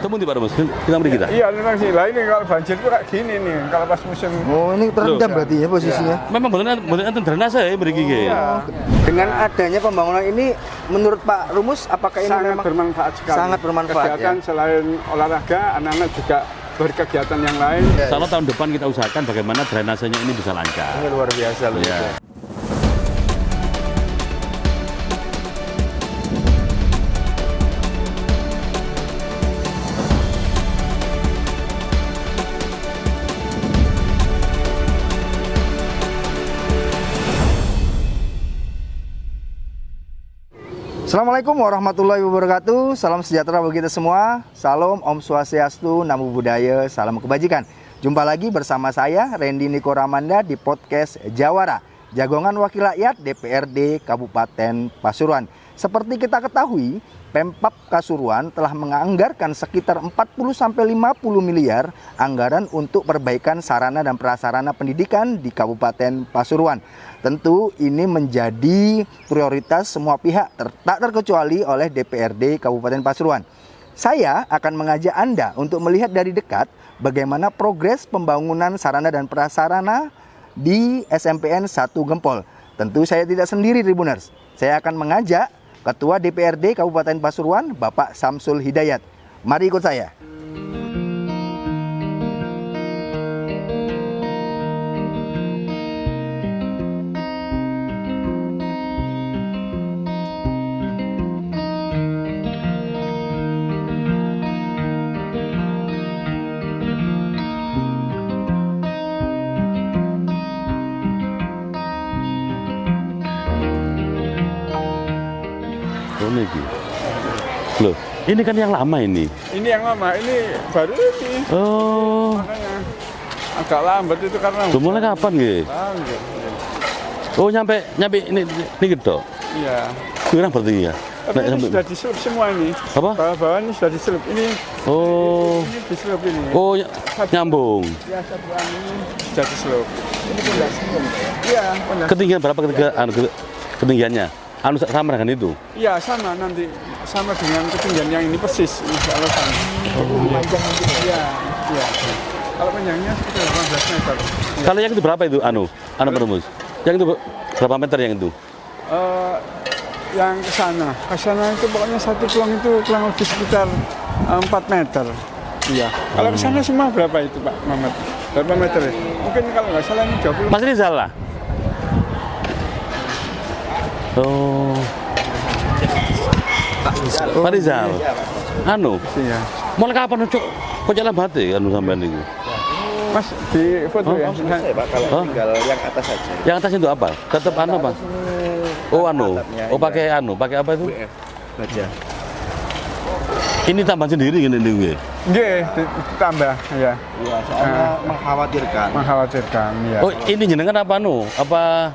Ketemu di Pak Remus, kita beri kita. Iya, memang sih. Lah ini kalau banjir tuh kayak gini nih, kalau pas musim. Oh, ini terendam berarti ya posisinya. Memang benar drainase ya beri gigi. Iya. Dengan adanya pembangunan ini, menurut Pak Rumus, apakah ini Sangat memang bermanfaat sekali. sangat bermanfaat, Kegiatan ya? selain olahraga, anak-anak juga berkegiatan yang lain. Kalau tahun depan kita usahakan bagaimana drainasenya ini bisa lancar. Ini luar biasa loh. Iya. Assalamualaikum warahmatullahi wabarakatuh. Salam sejahtera bagi kita semua. Salam Om Swastiastu, Namo Buddhaya, salam kebajikan. Jumpa lagi bersama saya Randy Niko Ramanda di podcast Jawara, Jagongan Wakil Rakyat DPRD Kabupaten Pasuruan. Seperti kita ketahui, Pemkab Pasuruan telah menganggarkan sekitar 40-50 miliar anggaran untuk perbaikan sarana dan prasarana pendidikan di Kabupaten Pasuruan. Tentu ini menjadi prioritas semua pihak, tak terkecuali oleh DPRD Kabupaten Pasuruan. Saya akan mengajak Anda untuk melihat dari dekat bagaimana progres pembangunan sarana dan prasarana di SMPN 1 Gempol. Tentu saya tidak sendiri, Tribuners. Saya akan mengajak Ketua DPRD Kabupaten Pasuruan, Bapak Samsul Hidayat. Mari ikut saya. Loh, ini kan yang lama ini. Ini yang lama, ini baru ini. Oh, Makanya agak lambat itu karena tuh mulai kapan gitu? Lanjut. Oh, nyampe ini gitu. Iya. Kurang berarti ya. Tapi ini sudah diselup semua ini. Apa? Bawah-bawah ini sudah diselup. Ini Oh, ini diselup ini. oh nyambung. Ya, satuan ini sudah diselup. Ini pondasinya. Iya, pondasi. Ketinggian berapa ketinggiannya? Anu sama dengan itu? Iya, sama nanti sama dengan ketinggian yang ini persis. Insya Allah sama. Panjang nanti. Iya, iya. Kalau panjangnya sekitar 18 meter. Ya. Kalau yang itu berapa itu anu Pak Rumus? Yang itu berapa meter yang itu? Yang ke sana itu pokoknya satu pelang itu kurang lebih sekitar 4 meter. Iya. Kalau ke sana semua berapa itu Pak Mamat? Berapa meter ya? Mungkin kalau nggak salah ini 20. Mas Rizal lah. Oh. Pak Rizal. Anu. Iya. Mulai kapan cuk? Kok jalan bate anu sampean niku? Mas di foto ya. Kalau tinggal yang atas saja. Yang atas itu apa? Tetap anu apa? Oh anu. Oh pakai anu, pakai apa itu? Baja. Ini tambahan sendiri gini nih. Nggih, ditambah ya. Iya, soalnya mengkhawatirkan. Mengkhawatirkan ya. Oh ini jenengan apa anu? Apa?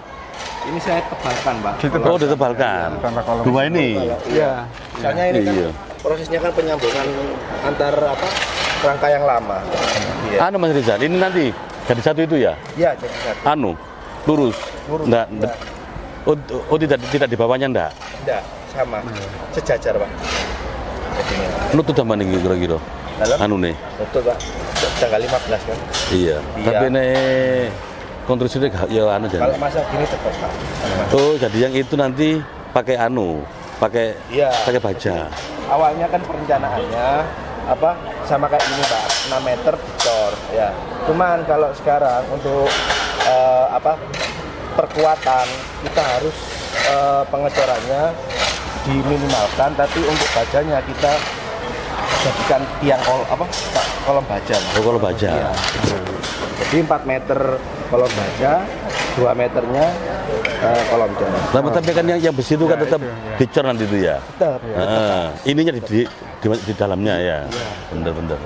Ini saya tebalkan, Pak. Oh ditebalkan. Tambah kolom. Dua ini. Iya. Misalnya ini kan Iya. prosesnya kan penyambungan antar rangka yang lama. Iya. Anu Mas Rizal, ini nanti jadi satu itu ya? Iya, jadi satu. Anu, lurus. Lurus, Nggak, iya. oh tidak di bawahnya enggak? Enggak, sama. Sejajar, Pak. Jadinya. Nutut sama nih kira-kira. Dalam? Anu nih. Betul, Pak. Tanggal 15 kan. Iya. Iya. Tapi ini konstruksinya ya anu Kalau jadi. masa gini cepat, Pak. Oh, jadi yang itu nanti pakai anu, pakai Iya. pakai baja. Awalnya kan perencanaannya sama kayak ini, Pak. 6 meter dicor ya. Cuman kalau sekarang untuk perkuatan kita harus pengecorannya diminimalkan, tapi untuk bajanya kita jadikan tiang kolom baja. Oh, kalau baja. Iya. Jadi 4 meter kolom baja, 2 meternya kolom jara. Nah, tapi kan yang besi itu kan tetap dicor nanti itu ya. Tetap. Ininya di dalamnya ya. Bener-bener.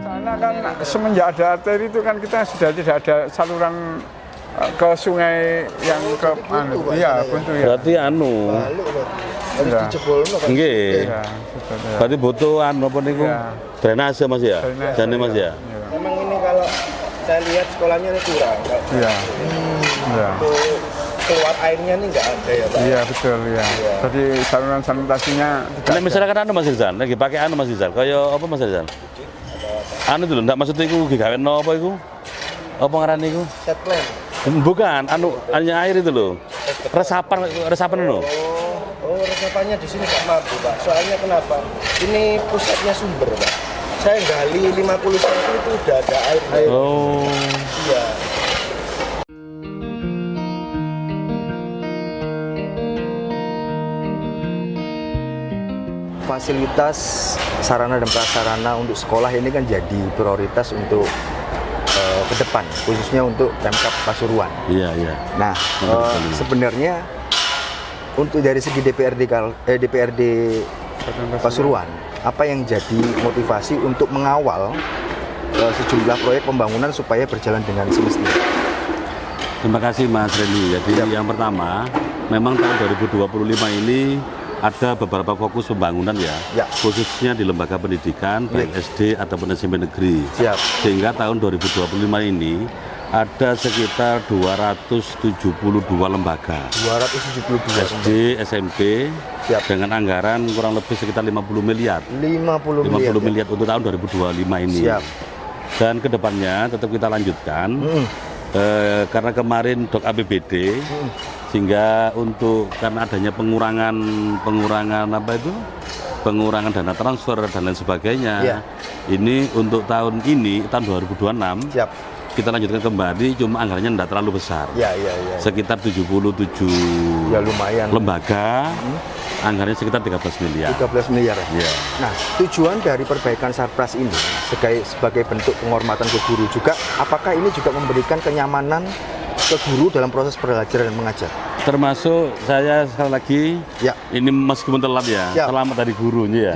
Sana kan semenjak ada arteri itu kan kita sudah tidak ada saluran ke sungai yang ke iya, buntu ya. Berarti anu. Harus Iya. dijebol kan. Nggih. Iya, sudah ada. Berarti butuh anu apa niku? Iya. Drainase Mas ya? Drainase, Jane Mas ya? iya. Memang ini kalau saya lihat sekolahnya ini kurang. Iya. Iya. Untuk keluar airnya nih nggak ada ya Pak? Iya betul ya. Jadi saluran sanitasinya Nek misalkan anu Mas Rizal, lagi pakai anu Mas Rizal, kaya apa Mas Rizal? Anu itu lho, ndak maksud iku digaweno apa iku? Apa ngarane iku? Set plan. Bukan, anu hanya air itu loh. Resapan loh. Oh, resapannya di sini nggak mampu Pak. Soalnya kenapa? Ini pusatnya sumber Pak. Saya gali 50 cm itu udah ada air. Oh. Iya. Fasilitas sarana dan prasarana untuk sekolah ini kan jadi prioritas untuk ke depan, khususnya untuk Pemkab Pasuruan. Iya, iya. Nah, sebenarnya untuk dari segi DPRD Pasuruan, apa yang jadi motivasi untuk mengawal sejumlah proyek pembangunan supaya berjalan dengan semestinya? Terima kasih Mas Randy. Jadi yang pertama, memang tahun 2025 ini ada beberapa fokus pembangunan ya, khususnya di lembaga pendidikan, baik SD ataupun SMP negeri. Siap. Sehingga tahun 2025 ini ada sekitar 272 lembaga. 272 SD, SMP, Siap. dengan anggaran kurang lebih sekitar 50 miliar. 50 miliar untuk tahun 2025 ini. Siap. Dan kedepannya tetap kita lanjutkan. Karena kemarin dok APBD, sehingga karena adanya pengurangan apa itu, pengurangan dana transfer dan lain sebagainya. Ini untuk tahun 2026. Siap. Kita lanjutkan kembali, cuma anggarannya tidak terlalu besar. Sekitar 77 lumayan. lembaga, anggarannya sekitar 13 miliar. 13 miliar. Ya. Nah, tujuan dari perbaikan Sarpras ini sebagai bentuk penghormatan ke guru juga, apakah ini juga memberikan kenyamanan ke guru dalam proses belajar dan mengajar? Termasuk saya sekali lagi, ini meskipun telat selamat dari gurunya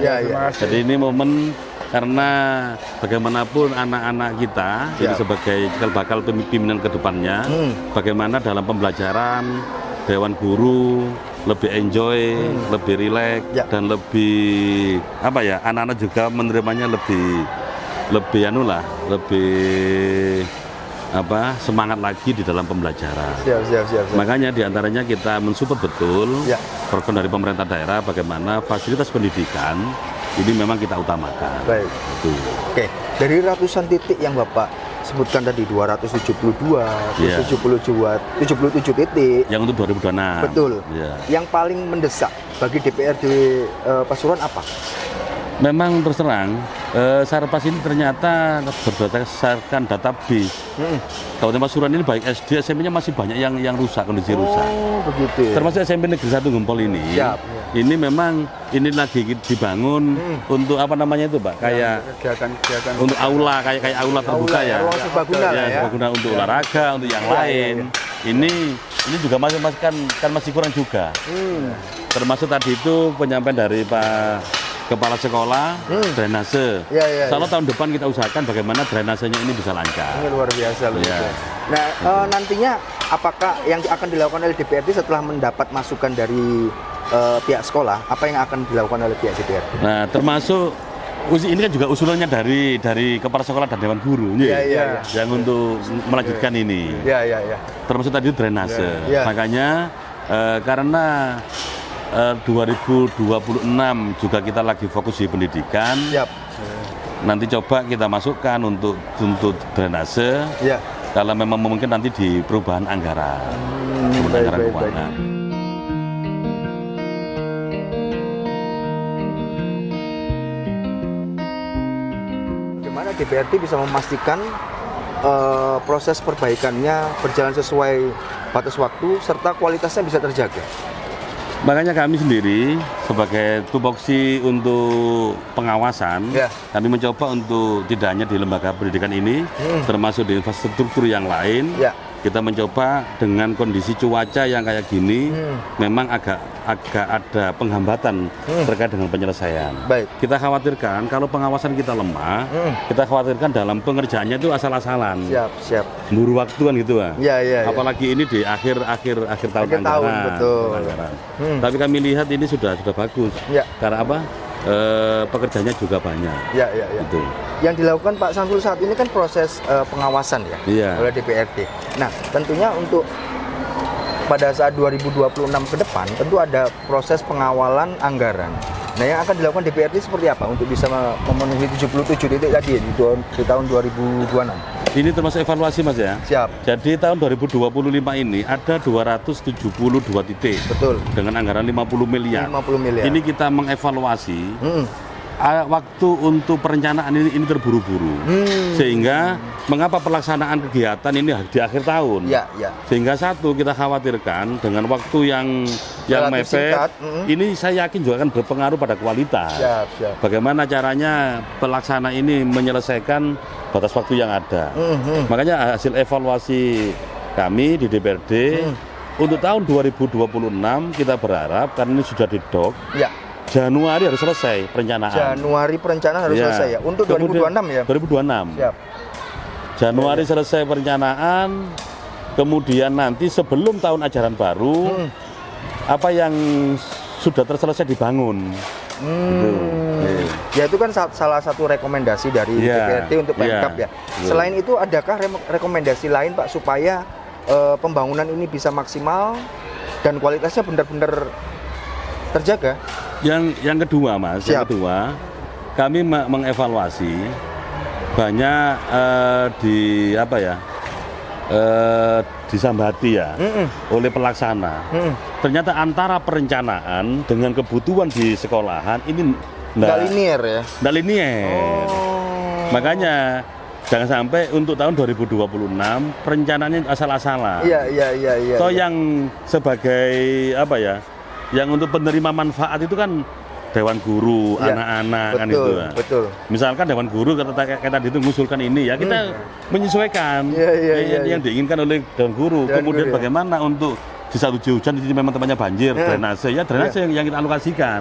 Jadi ini momen karena bagaimanapun anak-anak kita ini sebagai bakal pimpinan ke depannya, bagaimana dalam pembelajaran Dewan Guru lebih enjoy, lebih rileks dan lebih anak-anak juga menerimanya lebih semangat lagi di dalam pembelajaran. Siap. Makanya diantaranya kita mensupport betul program dari pemerintah daerah bagaimana fasilitas pendidikan ini memang kita utamakan. Baik. Oke, dari ratusan titik yang Bapak sebutkan tadi 272, 77 titik. Yang untuk 2026. Betul. Yang paling mendesak bagi DPRD Pasuruan apa? Memang terus terang, Sarpas ini ternyata berdasarkan database. Kabupaten Pasuruan ini baik SD, SMP-nya masih banyak yang rusak, kondisi rusak. Oh, begitu. Termasuk SMP Negeri 1 Gempol ini. Ini memang lagi dibangun untuk apa namanya itu, Pak? Kayak kegiatan untuk aula, kayak aula terbuka ruang serbaguna serbaguna untuk olahraga, untuk yang lain. Ini juga masih kurang juga. Termasuk tadi itu penyampaian dari Pak Kepala Sekolah, drainase. Soalnya tahun depan kita usahakan bagaimana drainasenya ini bisa lancar. Ini luar biasa loh. Nah, nantinya apakah yang akan dilakukan oleh DPRD setelah mendapat masukan dari pihak sekolah, apa yang akan dilakukan oleh pihak DPRD? Nah, termasuk ini kan juga usulannya dari Kepala Sekolah dan Dewan Guru yang untuk melanjutkan ini. Termasuk tadi drainase. Makanya karena 2026 juga kita lagi fokus di pendidikan. Nanti coba kita masukkan untuk drainase. Kalau memang mungkin nanti di perubahan anggaran, anggaran keuangan. Bagaimana DPRD bisa memastikan proses perbaikannya berjalan sesuai batas waktu serta kualitasnya bisa terjaga? Makanya kami sendiri sebagai tupoksi untuk pengawasan, kami mencoba untuk tidak hanya di lembaga pendidikan ini, termasuk di infrastruktur yang lain, kita mencoba dengan kondisi cuaca yang kayak gini, memang agak ada penghambatan terkait dengan penyelesaian. Kita khawatirkan kalau pengawasan kita lemah, kita khawatirkan dalam pengerjaannya itu asal-asalan. Buru waktu kan gitu, Pak. Apalagi ini di akhir tahun anggaran. Betul. Tapi kami lihat ini sudah bagus. Karena apa? Pekerjaannya juga banyak. Gitu. Yang dilakukan Pak Samsul saat ini kan proses pengawasan oleh DPRD. Nah, tentunya untuk pada saat 2026 ke depan tentu ada proses pengawalan anggaran. Nah, yang akan dilakukan DPRD seperti apa untuk bisa memenuhi 77 titik tadi di tahun 2026? Ini termasuk evaluasi Mas ya? Siap. Jadi tahun 2025 ini ada 272 titik. Betul. Dengan anggaran 50 miliar. 50 miliar. Ini kita mengevaluasi waktu untuk perencanaan ini terburu-buru. Sehingga mengapa pelaksanaan kegiatan ini di akhir tahun? Ya, ya. Sehingga satu kita khawatirkan dengan waktu yang Relatif mepet, singkat. ini saya yakin juga akan berpengaruh pada kualitas. Siap, siap. Bagaimana caranya pelaksana ini menyelesaikan batas waktu yang ada. Makanya hasil evaluasi kami di DPRD untuk tahun 2026 kita berharap karena ini sudah didok. Ya. Januari harus selesai perencanaan. Januari perencanaan harus Ya. selesai ya. Untuk Kemudian, 2026 ya. 2026. Siap. Januari selesai perencanaan. Kemudian nanti sebelum tahun ajaran baru apa yang sudah terselesai dibangun. Gitu. Ya itu kan salah satu rekomendasi dari DPRD untuk Pemkab ya. Selain itu adakah rekomendasi lain Pak supaya pembangunan ini bisa maksimal dan kualitasnya benar-benar terjaga? Yang kedua Mas, yang kedua kami mengevaluasi banyak disambati ya oleh pelaksana. Ternyata antara perencanaan dengan kebutuhan di sekolahan ini nggak linear ya? Nggak linear. Makanya jangan sampai untuk tahun 2026 perencanaannya asal-asalan. Iya. So yang sebagai yang untuk penerima manfaat itu kan dewan guru, anak-anak kan itu. Betul. Misalkan dewan guru kayak tadi itu mengusulkan ini ya kita menyesuaikan yang diinginkan oleh dewan guru. Kemudian bagaimana untuk di saat hujan di sini memang tempatnya banjir, drainase yang kita alokasikan.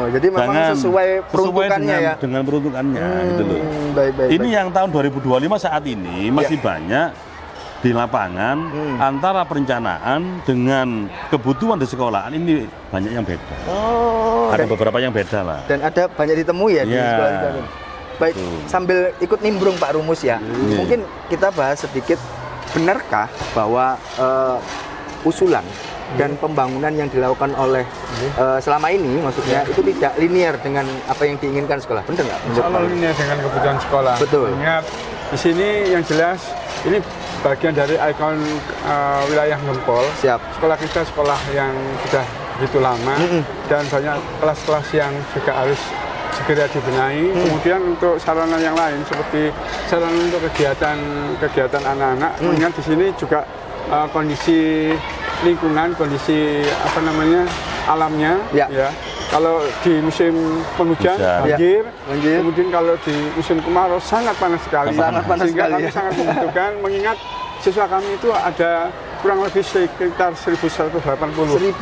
Jadi memang sesuai peruntukannya dengan peruntukannya gitu loh. Ini yang tahun 2025 saat ini masih banyak di lapangan antara perencanaan dengan kebutuhan di sekolahan ini banyak yang beda. Ada beberapa yang beda lah. Dan ada banyak ditemui ya di sekolah kita. Baik, sambil ikut nimbrung Pak Rumus ya. Mungkin kita bahas sedikit, benarkah bahwa usulan dan pembangunan yang dilakukan oleh selama ini maksudnya itu tidak linear dengan apa yang diinginkan sekolah? Benar nggak? Kalau linear dengan kebutuhan sekolah. Betul. Ingat di sini yang jelas ini bagian dari ikon wilayah Gempol. Siap. Sekolah kita sekolah yang sudah begitu lama dan banyak kelas-kelas yang juga harus segera dibenahi. Kemudian untuk sarana yang lain seperti sarana untuk kegiatan anak-anak. Mengingat di sini juga kondisi lingkungan, kondisi alamnya. Ya. Kalau di musim penghujan banjir. Kemudian kalau di musim kemarau sangat panas sekali. Sehingga kami sangat membutuhkan, mengingat siswa kami itu ada kurang lebih sekitar 1.180. 1.180,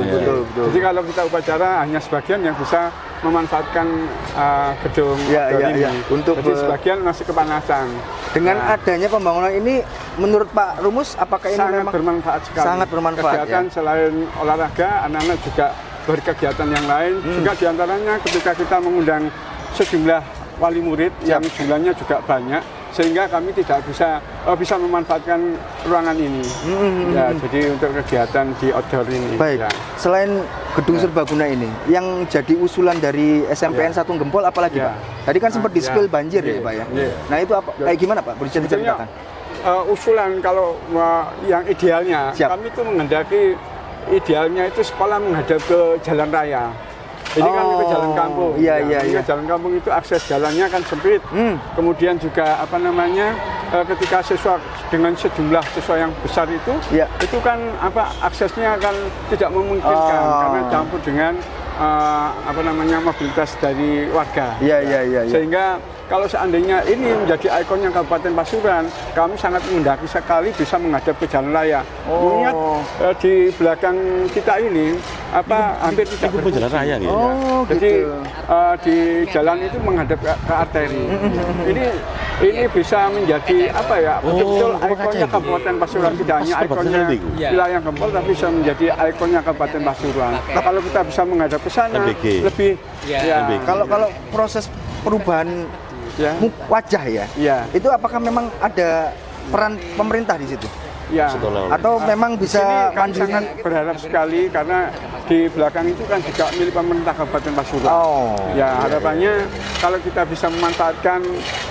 betul. Jadi kalau kita upacara hanya sebagian yang bisa memanfaatkan gedung ini. Jadi sebagian masih kepanasan. Dengan adanya pembangunan ini, menurut Pak Rumus, apakah ini sangat memang bermanfaat sekali? Sangat bermanfaat. Kegiatan selain olahraga, anak-anak juga berkegiatan yang lain. Juga diantaranya ketika kita mengundang sejumlah wali murid yang jumlahnya juga banyak, sehingga kami tidak bisa memanfaatkan ruangan ini. Ya, jadi untuk kegiatan di outdoor ini. Baik. Selain gedung serbaguna ini, yang jadi usulan dari SMPN 1 Gempol apalagi Pak? Tadi kan sempat di-spill banjir ya Pak ya. Nah itu apa? Kayak gimana Pak? Bisa diceritakan? Usulan kalau yang idealnya, kami itu menghendaki idealnya itu sekolah menghadap ke jalan raya. Ini kan ke jalan kampung. Iya. Jalan kampung itu akses jalannya kan sempit. Kemudian juga ketika siswa dengan sejumlah siswa yang besar itu kan aksesnya kan tidak memungkinkan karena campur dengan mobilitas dari warga. Iya. Sehingga kalau seandainya ini menjadi ikonnya Kabupaten Pasuruan, kami sangat menghendaki sekali bisa menghadap ke jalan raya. Mengingat di belakang kita ini hampir tidak berfungsi. Jalan raya gitu. Jadi di jalan itu menghadap ke arteri. Ini bisa menjadi betul-betul ikonnya Kabupaten Pasuruan, tidak hanya ikonnya wilayah Gempol tapi bisa menjadi ikonnya Kabupaten Pasuruan. Kalau kita bisa menghadap ke sana lebih kalau proses perubahan wajah itu apakah memang ada peran pemerintah di situ? Ya. setelah Atau memang Di bisa sini kami mandiri? sangat berharap sekali karena di belakang itu kan juga milik pemerintah Kabupaten Pasuruan. Oh. Ya, harapannya kalau kita bisa memanfaatkan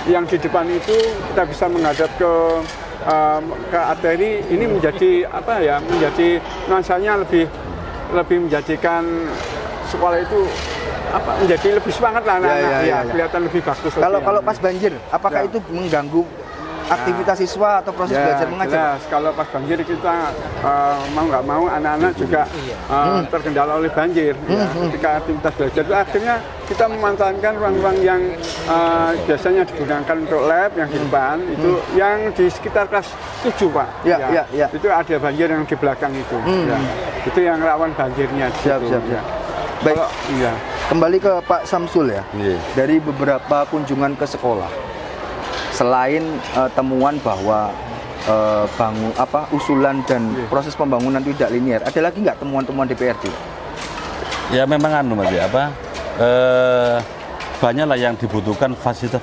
yang di depan itu, kita bisa menghadap ke arteri, ini menjadi apa ya? Menjadi nuansanya lebih menjadikan sekolah itu apa? Menjadi lebih semangat lah anak-anak. Ya, kelihatan lebih bagus. Kalau pas banjir, apakah Ya. itu mengganggu aktivitas siswa atau proses belajar mengajar? Jelas. Kalau pas banjir kita mau nggak mau anak-anak juga terkendala oleh banjir. Ya. Ketika aktivitas belajar itu akhirnya kita memanfaatkan ruang-ruang yang biasanya digunakan untuk lab yang di depan itu yang di sekitar kelas 7 Pak. Ya. Itu ada banjir yang di belakang itu. Ya. Itu yang rawan banjirnya. di Siap. situ. Ya. Baik, Kalau, iya. kembali ke Pak Samsul ya. Iya. Dari beberapa kunjungan ke sekolah, selain temuan bahwa usulan dan proses pembangunan tidak linear, ada lagi nggak temuan-temuan DPRD? Ya memang Mas ya banyaklah yang dibutuhkan fasilitas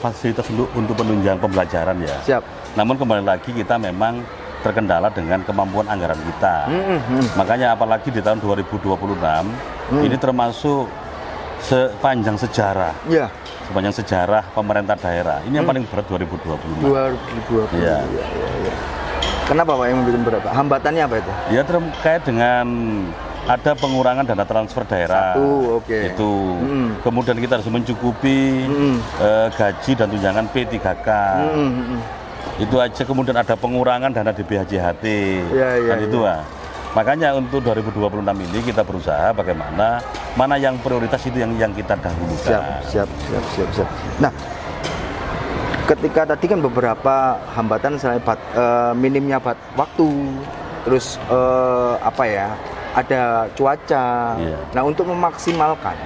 untuk penunjang pembelajaran ya. Siap. Namun kembali lagi kita memang terkendala dengan kemampuan anggaran kita. Makanya apalagi di tahun 2026 ini termasuk sepanjang sejarah pemerintah daerah. Ini yang paling berat 2025. 2020. Iya. Kenapa Pak yang membuat berat? Hambatannya apa itu? Ya terkait dengan ada pengurangan dana transfer daerah. Oke. Itu. Kemudian kita harus mencukupi gaji dan tunjangan P3K. Itu aja. Kemudian ada pengurangan dana DBHJHT. Iya. Itu makanya untuk 2026 ini kita berusaha bagaimana mana yang prioritas itu yang kita dahulukan. Siap. Nah, ketika tadi kan beberapa hambatan selain minimnya waktu, terus ada cuaca. Iya. Nah, untuk memaksimalkan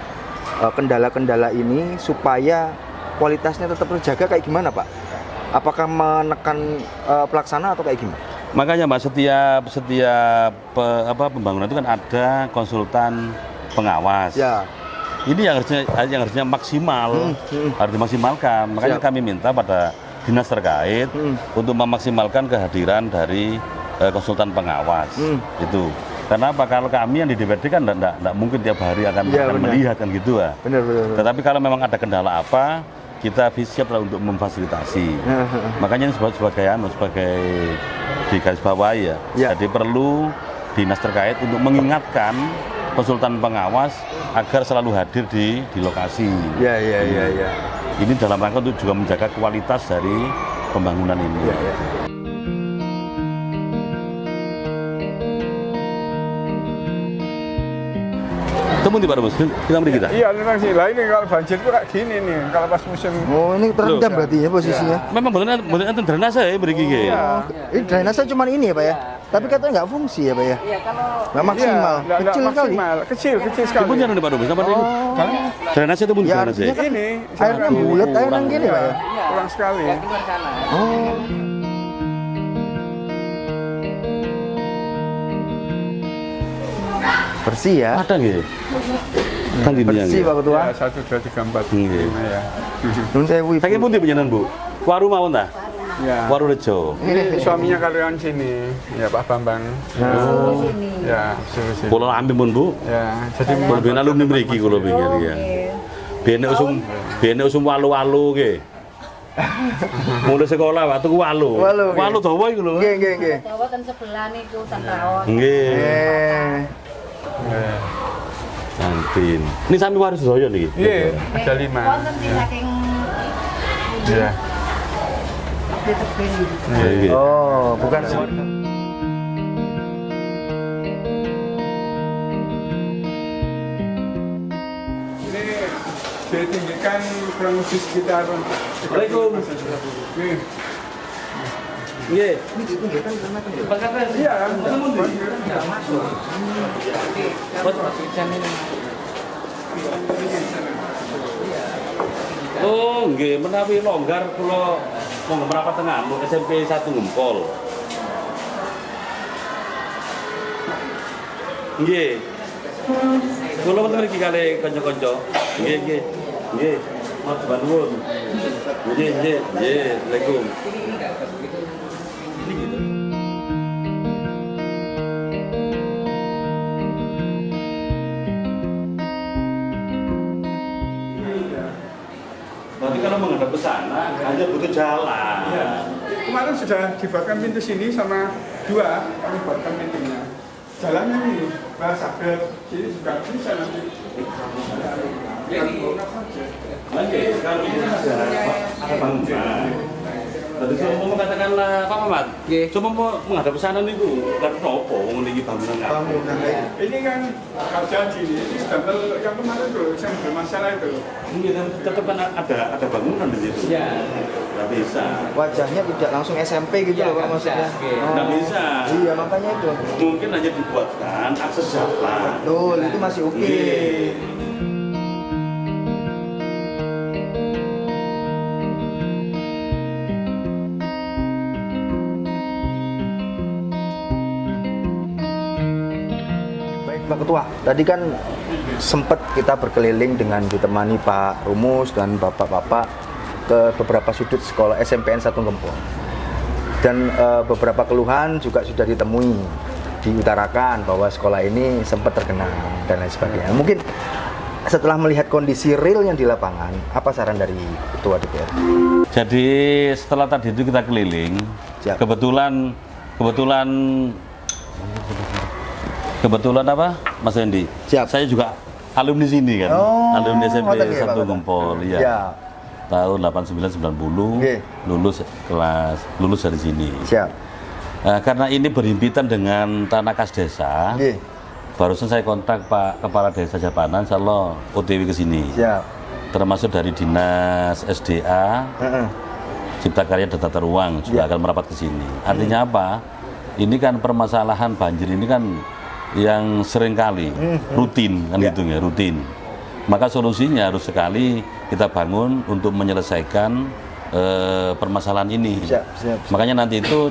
kendala-kendala ini supaya kualitasnya tetap terjaga kayak gimana Pak? Apakah menekan pelaksana atau kayak gimana? Makanya Mbak, setiap pembangunan itu kan ada konsultan pengawas. Ya. Ini yang harusnya maksimal, harus dimaksimalkan. Makanya kami minta pada dinas terkait untuk memaksimalkan kehadiran dari konsultan pengawas. Itu. Karena apa? Kalau kami yang di DPRD kan enggak mungkin tiap hari akan melihat kan gitu. Benar. Tetapi kalau memang ada kendala apa, kita siap untuk memfasilitasi. Makanya ini sebagai di garis bawah ya. Jadi perlu dinas terkait untuk mengingatkan konsultan pengawas agar selalu hadir di lokasi. Iya. Ini dalam rangka untuk juga menjaga kualitas dari pembangunan ini. Iya. Temu di Pak Rebus, kita beri kita. Iya, memang sih. Lah ini kalau banjir itu kayak gini nih, kalau pas musim. Oh, ini terendam berarti ya posisinya. Memang betul drainase ya beri gigi. Ini drainase cuma ini ya Pak ya? Tapi katanya nggak fungsi ya Pak ya? Iya, kalau Nggak maksimal, Nggak kecil kali. maksimal. Kecil sekali. Itu punya nih Pak Rebus, apa ini? Drainase itu pun Ya, drainase. artinya kan Ini airnya bulat, airnya gini Pak ya? kurang sekali. ya keluar sana. Oh. Bersih ya? Ada nggih? Kan gini ya. Bersih Pak Ketua. Ya, 1, 2, 3, 4, Iya. 5 ya. Nun sewu Ibu. Saking pundi panjenengan, Bu? Waru mawon ta? Ya. Waru Rejo. Ini suaminya karyawan sini, ya Pak Bambang. Ya, sini. Kula ambil pun, Bu. Ya, jadi Kula ben alumni mriki kula pikir ya. Bene usum walu-walu nggih. Mulai sekolah waktu ku walu. Walu dawa iku lho. Nggih. Jawa ten sebelah niku ten rawon. Nggih. Santin. Ini sami waris sedaya niki. Iya, ada 5. Wonten sing saking Iya. tebing. Nggih. Oh, bukan Ini ditinggikan kurang lebih sekitar. Assalamualaikum. Nih. Nggih. Iya, Oh, nggih, menawi longgar kula monggo merapat tengah SMP 1 Ngempol. Nggih. Kula wonten mriki kali kanca-kanca. Nggih. Mas Bandung. Nggih. Assalamualaikum. Ini gitu. Berarti kalau menghadap ke sana hanya butuh jalan. Ya. Kemarin sudah dibuatkan pintu sini sama 2, kami buatkan pintunya. Jalannya ini, bahasa ke sini juga bisa nanti. Oke, kalau ini ada bangunan. Tadi saya mau katakanlah Pak Mamat, coba mau menghadap ke sana nih Bu, tapi apa? Memiliki bangunan nggak? Ini kan kalau jadi ini stempel yang kemarin tuh, yang bermasalah itu. Ini tetap kan ada bangunan di situ. Iya. Nggak bisa. Wajahnya tidak langsung SMP gitu loh Pak maksudnya. Nggak bisa. Iya makanya itu. Mungkin hanya dibuatkan akses jalan. Betul, itu masih oke. Baik Pak Ketua, tadi kan sempat kita berkeliling dengan ditemani Pak Rumus dan bapak-bapak ke beberapa sudut sekolah SMPN 1 Gempol. Dan beberapa keluhan juga sudah ditemui, diutarakan bahwa sekolah ini sempat tergenang dan lain sebagainya. Mungkin setelah melihat kondisi real yang di lapangan, apa saran dari Ketua DPR? Jadi setelah tadi itu kita keliling, Siap. kebetulan apa, Mas Hendy? Siap. Saya juga alumni sini kan, Oh, alumni SMP ngoten ya, 1 Pak? Gempol, iya. Ya, Tahun 89-90 Oke. lulus dari sini. siap. Karena ini berhimpitan dengan tanah kas desa, Oke, barusan saya kontak Pak Kepala Desa Japanan, insya Allah OTW ke sini. siap. Termasuk dari Dinas SDA, Heeh. Cipta Karya dan Tata Ruang juga akan merapat ke sini. Artinya apa? Ini kan permasalahan banjir ini kan yang seringkali rutin kan gitu ya, rutin. Maka solusinya harus sekali kita bangun untuk menyelesaikan permasalahan ini. Siap. Makanya nanti itu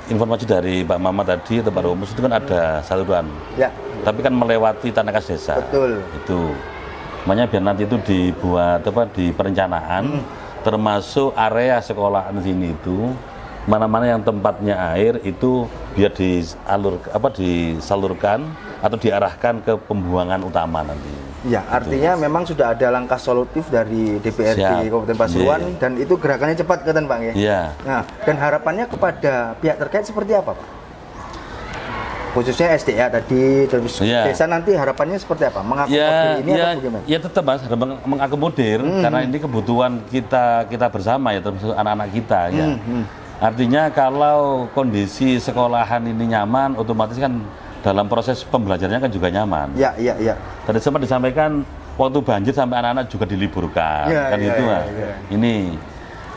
informasi dari Pak Mama tadi atau Pak Rumus itu kan ada saluran. Ya, Tapi kan melewati tanah kas desa. betul. Itu. Makanya biar nanti itu dibuat di perencanaan termasuk area sekolah di sini itu mana-mana yang tempatnya air itu biar disalurkan atau diarahkan ke pembuangan utama nanti. Ya, artinya memang sudah ada langkah solutif dari DPRD Siap. Kabupaten Pasuruan Iya. dan itu gerakannya cepat kan Pak ya? Iya. Nah, dan harapannya kepada pihak terkait seperti apa Pak? Khususnya SDA tadi, terus Iya. desa nanti harapannya seperti apa? Mengakomodir ini atau bagaimana? ya tetap Mas harus mengakomodir karena ini kebutuhan kita bersama ya termasuk anak-anak kita ya. Artinya kalau kondisi sekolahan ini nyaman, otomatis kan dalam proses pembelajarannya kan juga nyaman. Ya. Tadi sempat disampaikan waktu banjir sampai anak-anak juga diliburkan, Ya, kan ya, itu ya, Mas. ya.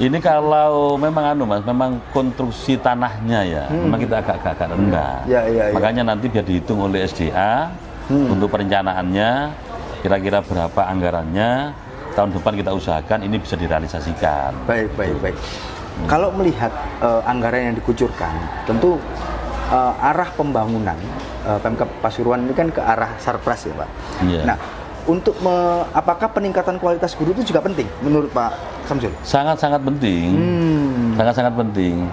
Ini kalau memang Mas, memang konstruksi tanahnya ya, memang kita agak rendah. Ya. Makanya nanti biar dihitung oleh SDA untuk perencanaannya, kira-kira berapa anggarannya, tahun depan kita usahakan ini bisa direalisasikan. Baik. Kalau melihat anggaran yang dikucurkan, tentu arah pembangunan Pemkab Pasuruan ini kan ke arah Sarpras ya Pak. Iya. Nah, untuk apakah peningkatan kualitas guru itu juga penting menurut Pak Samsul? Sangat-sangat penting. Sangat-sangat penting.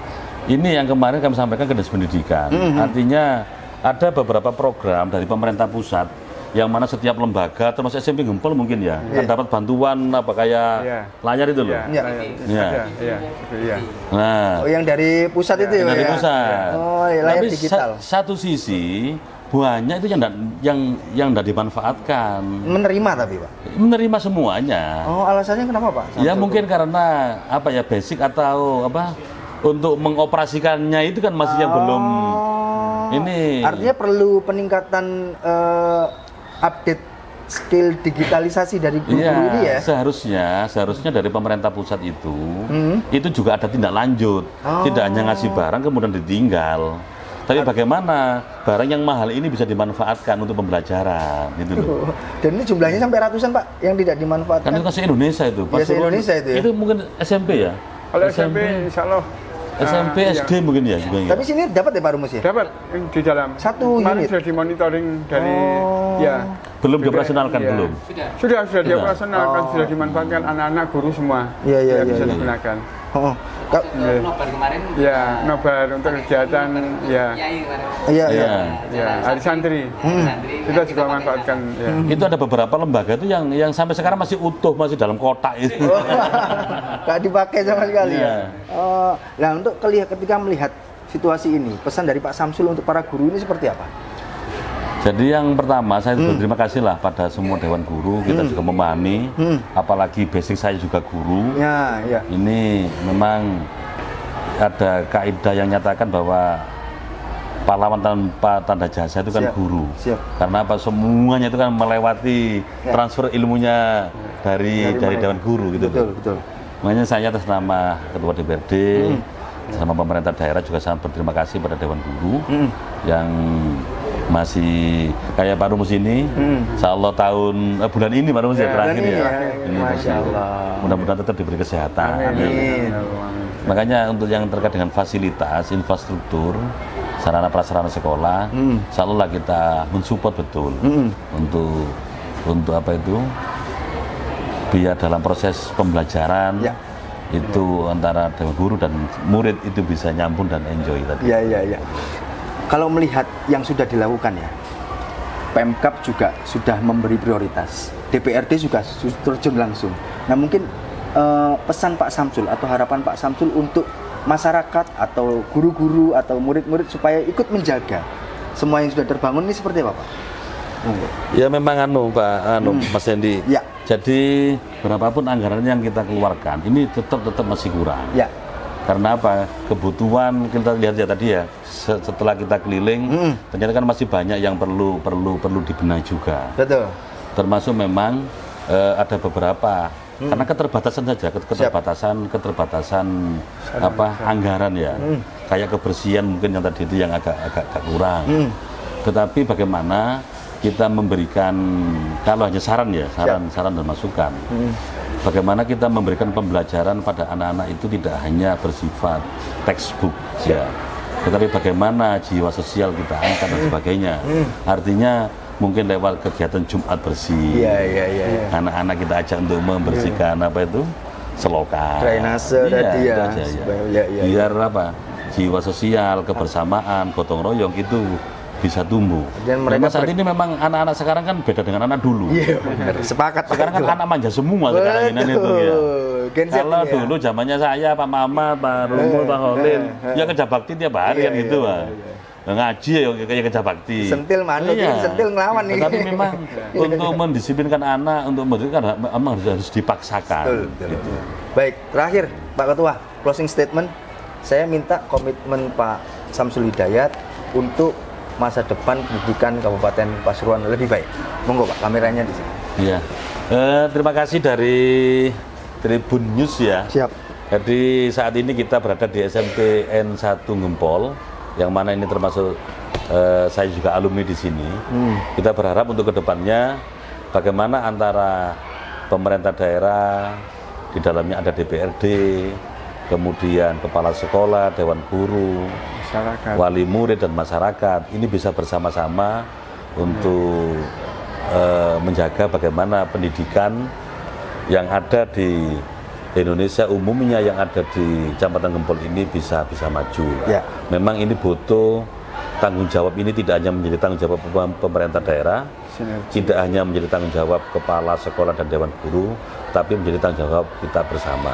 Ini yang kemarin kami sampaikan ke Dinas Pendidikan. Artinya ada beberapa program dari pemerintah pusat yang mana setiap lembaga termasuk SMP Gempol mungkin ya kan dapat bantuan kayak layar itu loh. Iya. Iya. Nah, Oh, yang dari pusat itu ya? dari Pak, ya? pusat. Oh, layar Tapi digital. satu sisi banyak itu yang tidak dimanfaatkan. Menerima tapi Pak. Menerima semuanya. Oh, alasannya kenapa Pak? Ya Samsul? mungkin karena basic atau untuk mengoperasikannya itu kan masih yang belum ini. Artinya perlu peningkatan update skill digitalisasi dari guru-guru ini ya? Seharusnya dari pemerintah pusat itu juga ada tindak lanjut. Tidak hanya ngasih barang kemudian ditinggal. Tapi bagaimana barang yang mahal ini bisa dimanfaatkan untuk pembelajaran gitu loh. Dan ini jumlahnya sampai ratusan Pak yang tidak dimanfaatkan. Kan itu kan se-Indonesia itu. Ya, se-Indonesia itu ya. Itu mungkin SMP ya? Kalau SMP insya Allah SMP, SD mungkin ya juga ya. Tapi sini dapat ya Pak Rumus ya? dapat di dalam. Satu Kemarin unit? sudah dimonitoring dari ya. Belum dioperasionalkan Iya. belum? Sudah dioperasionalkan, sudah dimanfaatkan anak-anak guru semua. Iya, bisa iya. digunakan. Oh, Nobar kemarin. Ya, nobar untuk kegiatan ya. iya. Ya, hari santri. Kita juga manfaatkan ya. Itu ada beberapa lembaga itu yang sampai sekarang masih utuh, masih dalam kotak itu. Nggak dipakai sama sekali Iya. ya. Nah, untuk ketika melihat situasi ini, pesan dari Pak Samsul untuk para guru ini seperti apa? Jadi yang pertama saya berterima kasih lah pada semua Dewan Guru, kita juga memahami, apalagi basic saya juga guru. Ya. Ini memang ada kaidah yang nyatakan bahwa pahlawan tanpa tanda jasa itu kan Siap. guru. Siap. Karena apa, semuanya itu kan melewati transfer ilmunya dari Dewan Guru gitu. Betul. Makanya saya atas nama Ketua DPRD, sama pemerintah daerah juga sangat berterima kasih pada Dewan Guru yang masih kayak Pak Rumus ini, insya Allah bulan ini Pak Rumus ya terakhir ini ya. ya. Ini Masya Allah. Mudah-mudahan tetap diberi kesehatan. Amin. Makanya untuk yang terkait dengan fasilitas, infrastruktur, sarana prasarana sekolah, insya Allah kita mensupport betul untuk apa itu, biar dalam proses pembelajaran itu antara Dewan Guru dan murid itu bisa nyambung dan enjoy tadi. Iya. Kalau melihat yang sudah dilakukan ya, Pemkab juga sudah memberi prioritas, DPRD juga terjun langsung. Nah mungkin pesan Pak Samsul atau harapan Pak Samsul untuk masyarakat atau guru-guru atau murid-murid supaya ikut menjaga semua yang sudah terbangun ini seperti apa Pak? Ya memang Pak Mas Hendy. Ya. Jadi berapapun anggaran yang kita keluarkan ini tetap masih kurang. Ya. Karena apa? Kebutuhan kita lihat ya tadi ya, setelah kita keliling, ternyata kan masih banyak yang perlu dibenahi juga. Betul. Termasuk memang ada beberapa karena keterbatasan saja, keterbatasan anggaran ya. Kayak kebersihan mungkin yang tadi itu yang agak kurang. Tetapi bagaimana kita memberikan, kalau hanya saran dan masukan. Bagaimana kita memberikan pembelajaran pada anak-anak itu tidak hanya bersifat textbook ya, tetapi bagaimana jiwa sosial kita angkat dan sebagainya. Artinya mungkin lewat kegiatan Jumat bersih. Iya. Anak-anak kita ajak untuk membersihkan selokan. Drainase tadi ya. Biar jiwa sosial, kebersamaan, gotong royong itu bisa tumbuh. Dan mereka saat ini memang anak-anak sekarang kan beda dengan anak dulu. Iya benar. Sepakat. Sekarang kan anak manja semua sekarang ini itu ya. Kalau dulu zamannya saya, Pak Mama, Pak Rumul, Pak Holil, ya kerja bakti tiap hari kan gitu Pak. Ngaji ya kayak kerja bakti. Sentil manut, sentil ngelawan nih. Tapi memang untuk mendisiplinkan anak, untuk memberikan memang harus dipaksakan. Betul. Baik, terakhir Pak Ketua, closing statement. Saya minta komitmen Pak Samsul Hidayat untuk masa depan pendidikan Kabupaten Pasuruan lebih baik. Monggo Pak, kameranya di sini. Iya. Terima kasih dari Tribun News ya. Siap. Jadi saat ini kita berada di SMP N1 Gempol, yang mana ini termasuk saya juga alumni di sini. Kita berharap untuk kedepannya bagaimana antara pemerintah daerah, di dalamnya ada DPRD, kemudian kepala sekolah, dewan guru, Masyarakat. wali murid dan masyarakat ini bisa bersama-sama untuk menjaga bagaimana pendidikan yang ada di Indonesia umumnya, yang ada di Kecamatan Gempol ini bisa maju. Ya. Memang ini butuh tanggung jawab, ini tidak hanya menjadi tanggung jawab pemerintah daerah, tidak hanya menjadi tanggung jawab kepala sekolah dan dewan guru, tapi menjadi tanggung jawab kita bersama.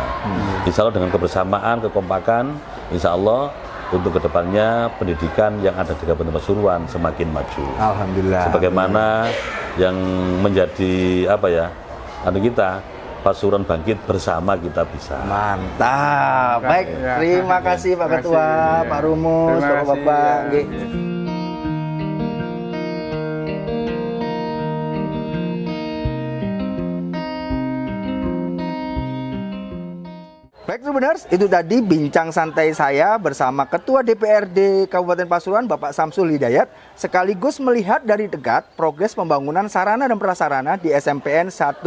Insya Allah dengan kebersamaan, kekompakan, insya Allah untuk kedepannya pendidikan yang ada di Kabupaten Pasuruan semakin maju. Alhamdulillah. Sebagaimana yang menjadi kita Pasuruan bangkit, bersama kita bisa. Mantap. Baik, terima kasih Pak Ketua, Pak Rumus, Bapak-bapak. Baik Tribuners, itu tadi bincang santai saya bersama Ketua DPRD Kabupaten Pasuruan Bapak Samsul Hidayat, sekaligus melihat dari dekat progres pembangunan sarana dan prasarana di SMPN 1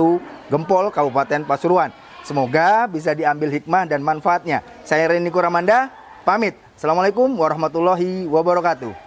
Gempol Kabupaten Pasuruan. Semoga bisa diambil hikmah dan manfaatnya. Saya Rendy Koramanda, pamit. Assalamualaikum warahmatullahi wabarakatuh.